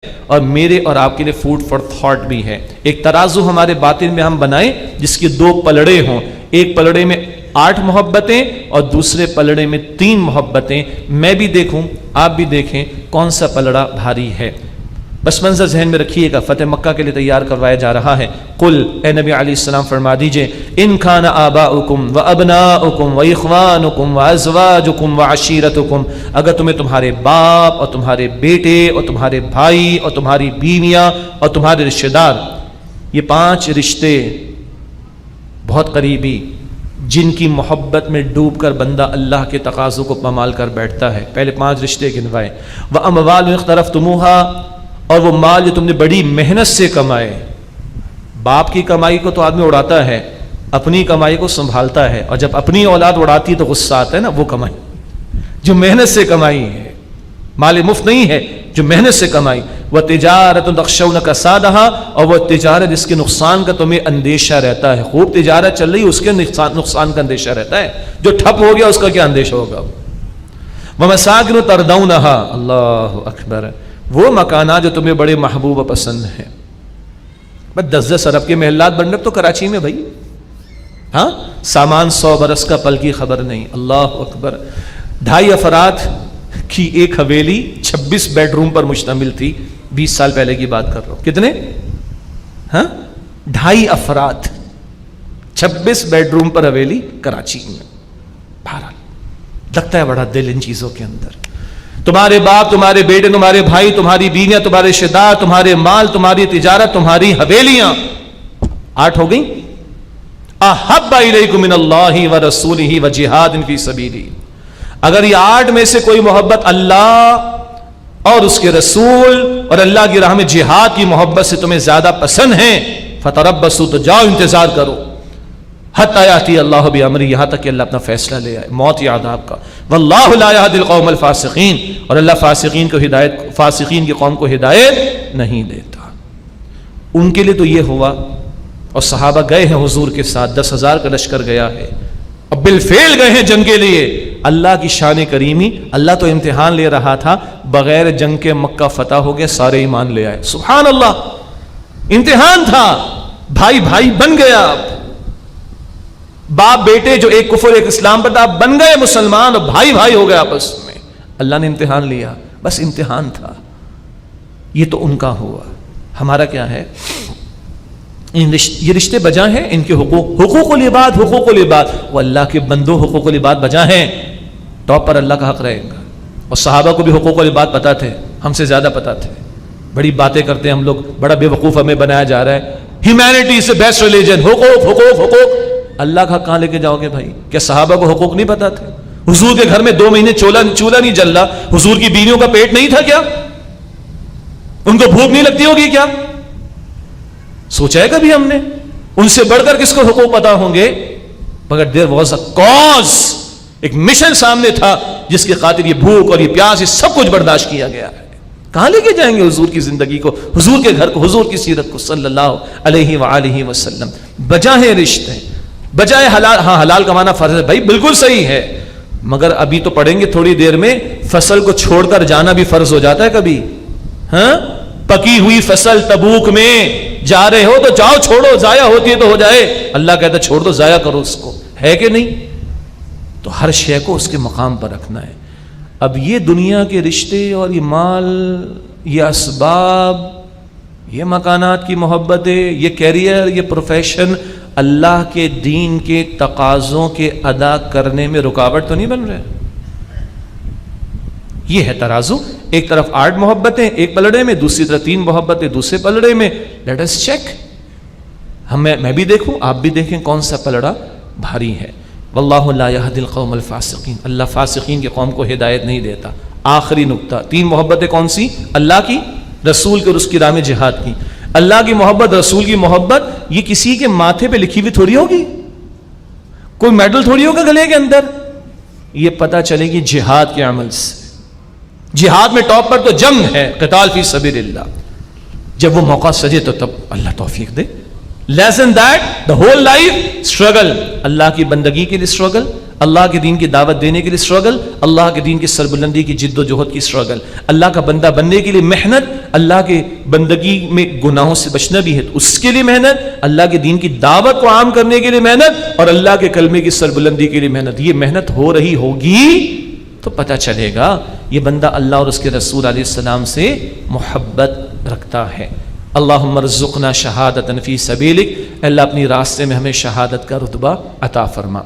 اور میرے اور آپ کے لیے فوڈ فار تھاٹ بھی ہے. ایک ترازو ہمارے باطن میں ہم بنائیں جس کے 2 پلڑے ہوں, ایک پلڑے میں 8 محبتیں اور دوسرے پلڑے میں 3 محبتیں. میں بھی دیکھوں, آپ بھی دیکھیں کون سا پلڑا بھاری ہے. بس منظر ذہن میں رکھیے گا, فتح مکہ کے لیے تیار کروایا جا رہا ہے. قل, اے نبی علیہ السلام فرما دیجئے, ان کان آباؤکم و ابناؤکم و اخوانکم و ازواجکم و عشیرتکم, اگر تمہیں تمہارے باپ اور تمہارے بیٹے اور تمہارے بھائی اور تمہاری بیویاں اور تمہارے رشتہ دار, یہ 5 رشتے بہت قریبی جن کی محبت میں ڈوب کر بندہ اللہ کے تقاضوں کو پامال کر بیٹھتا ہے. پہلے 5 رشتے گنوائے. وَأَمْوَالٌ اقْتَرَفْتُمُوهَا, اور وہ مال جو تم نے بڑی محنت سے کمائے. باپ کی کمائی کو تو آدمی اڑاتا ہے, اپنی کمائی کو سنبھالتا ہے, اور جب اپنی اولاد اڑاتی تو غصہ آتا ہے نا. وہ کمائی جو محنت سے کمائی ہے, مال مفت نہیں ہے, جو محنت سے کمائی. وَتِجَارَةٌ تَخْشَوْنَ كَسَادَهَا, اور وہ تجارت جس کے نقصان کا تمہیں اندیشہ رہتا ہے. خوب تجارت چل رہی, اس کے نقصان کا اندیشہ رہتا ہے, جو ٹھپ ہو گیا اس کا کیا اندیشہ ہوگا. وَمَسَاكِنُ تَرْضَوْنَهَا, اللہ اکبر, وہ مکانات جو تمہیں بڑے محبوب و پسند ہیں. بس 10-10 ارب کے محلات بن رہے تو کراچی میں بھائی, ہاں, سامان 100 برس کا پل کی خبر نہیں. اللہ اکبر. 2.5 افراد کی ایک حویلی 26 بیڈ روم پر مشتمل تھی. 20 سال پہلے کی بات کر رہا ہوں. کتنے؟ ہاں, 2.5 افراد 26 بیڈ روم پر حویلی کراچی میں. بہرحال لگتا ہے بڑا دل ان چیزوں کے اندر. تمہارے باپ, تمہارے بیٹے, تمہارے بھائی, تمہاری بیویاں, تمہارے رشتہ دار, تمہارے مال, تمہاری تجارت, تمہاری حویلیاں. 8 ہو گئی. احب الیکم من اللہ ورسولہ وجہاد فی سبیلہ, اگر یہ 8 میں سے کوئی محبت اللہ اور اس کے رسول اور اللہ کی راہ میں جہاد کی محبت سے تمہیں زیادہ پسند ہے, فتربصوا, تو جاؤ انتظار کرو, حتی یاتی اللہ بامرہ, یہاں تک کہ اللہ اپنا فیصلہ لے آئے, موت یا عذاب کا. واللہ لا یہدی القوم الفاسقین, اور اللہ فاسقین کی قوم کو ہدایت نہیں دیتا. ان کے لیے تو یہ ہوا, اور صحابہ گئے ہیں حضور کے ساتھ, 10,000 کا لشکر گیا ہے, اور بالفعل گئے ہیں جنگ کے لیے. اللہ کی شان کریمی, اللہ تو امتحان لے رہا تھا, بغیر جنگ کے مکہ فتح ہو گیا, سارے ایمان لے آئے. سبحان اللہ, امتحان تھا, بھائی بھائی بن گیا, باپ بیٹے جو ایک کفر ایک اسلام پر تھا بن گئے مسلمان, اور بھائی بھائی ہو گئے آپس میں. اللہ نے امتحان لیا, بس امتحان تھا. یہ تو ان کا ہوا, ہمارا کیا ہے؟ یہ رشتے بجا ہیں, ان کے حقوق العباد, حقوق العباد, وہ اللہ کے بندوں, حقوق العباد بجا ہیں. ٹاپ پر اللہ کا حق رہے گا. اور صحابہ کو بھی حقوق العباد پتا تھے, ہم سے زیادہ پتا تھے. بڑی باتیں کرتے ہیں ہم لوگ, بڑا بے وقوف ہمیں بنایا جا رہا ہے. Humanity is the best religion, حقوق حقوق حقوق. اللہ کا حق کہاں لے کے جاؤ گے بھائی؟ کیا صحابہ کو حقوق نہیں پتا تھے؟ حضور کے گھر میں 2 مہینے چولہا نہیں جل رہا, حضور کی بیویوں کا پیٹ نہیں تھا کیا؟ ان کو بھوک نہیں لگتی ہوگی کیا؟ سوچا ہے کبھی ہم نے؟ ان سے بڑھ کر کس کو حقوق پتا ہوں گے؟ مگر دیر واز اے کاز, ایک مشن سامنے تھا جس کے خاطر یہ بھوک اور یہ پیاس, یہ سب کچھ برداشت کیا گیا ہے. کہاں لے کے جائیں گے حضور کی زندگی کو, حضور کے گھر کو, حضور کی سیرت کو صلی اللہ علیہ وآلہ وسلم. بجا ہے رشتے, بجائے حلال. ہاں, حلال کمانا فرض ہے بھائی, بالکل صحیح ہے, مگر ابھی تو پڑھیں گے تھوڑی دیر میں, فصل کو چھوڑ کر جانا بھی فرض ہو جاتا ہے کبھی. ہاں, پکی ہوئی فصل تبوک میں جا رہے ہو تو جاؤ, چھوڑو, ضائع ہوتی ہے تو ہو جائے. اللہ کہتا ہے چھوڑ دو, ضائع کرو اس کو, ہے کہ نہیں؟ تو ہر شے کو اس کے مقام پر رکھنا ہے. اب یہ دنیا کے رشتے اور یہ مال, یہ اسباب, یہ مکانات کی محبتیں, یہ کیریئر, یہ پروفیشن اللہ کے دین کے تقاضوں کے ادا کرنے میں رکاوٹ تو نہیں بن رہے؟ یہ ہے ترازو. ایک طرف 8 محبتیں ایک پلڑے میں, دوسری طرف 3 محبتیں دوسرے پلڑے میں. لیٹ اس چیک, میں بھی دیکھوں, آپ بھی دیکھیں کون سا پلڑا بھاری ہے. واللہ لا یہدی القوم الفاسقین, اللہ فاسقین کی قوم کو ہدایت نہیں دیتا. آخری نقطہ, 3 محبتیں کون سی؟ اللہ کی, رسول کے اور اس کی راہ میں جہاد کی. اللہ کی محبت, رسول کی محبت, یہ کسی کے ماتھے پہ لکھی ہوئی تھوڑی ہوگی, کوئی میڈل تھوڑی ہوگا گلے کے اندر. یہ پتہ چلے گی جہاد کے عمل سے. جہاد میں ٹاپ پر تو جنگ ہے, قتال فی سبیل اللہ. جب وہ موقع سجے تو تب اللہ توفیق دے. Less than that, the whole life struggle, اللہ کی بندگی کے لیے اسٹرگل, اللہ کے دین کی دعوت دینے کے لیے اسٹرگل، اللہ کے دین کی سربلندی کی جد و جہد کی اسٹرگل، اللہ کا بندہ بننے کے لیے محنت، اللہ کے بندگی میں گناہوں سے بچنا بھی ہے تو اس کے لیے محنت، اللہ کے دین کی دعوت کو عام کرنے کے لیے محنت، اور اللہ کے کلمے کی سربلندی کے لیے محنت. یہ محنت ہو رہی ہوگی تو پتہ چلے گا یہ بندہ اللہ اور اس کے رسول علیہ السلام سے محبت رکھتا ہے. اللہم ارزقنا شہادۃ فی سبیلک، اللہ اپنی راستے میں ہمیں شہادت کا رتبہ عطا فرما.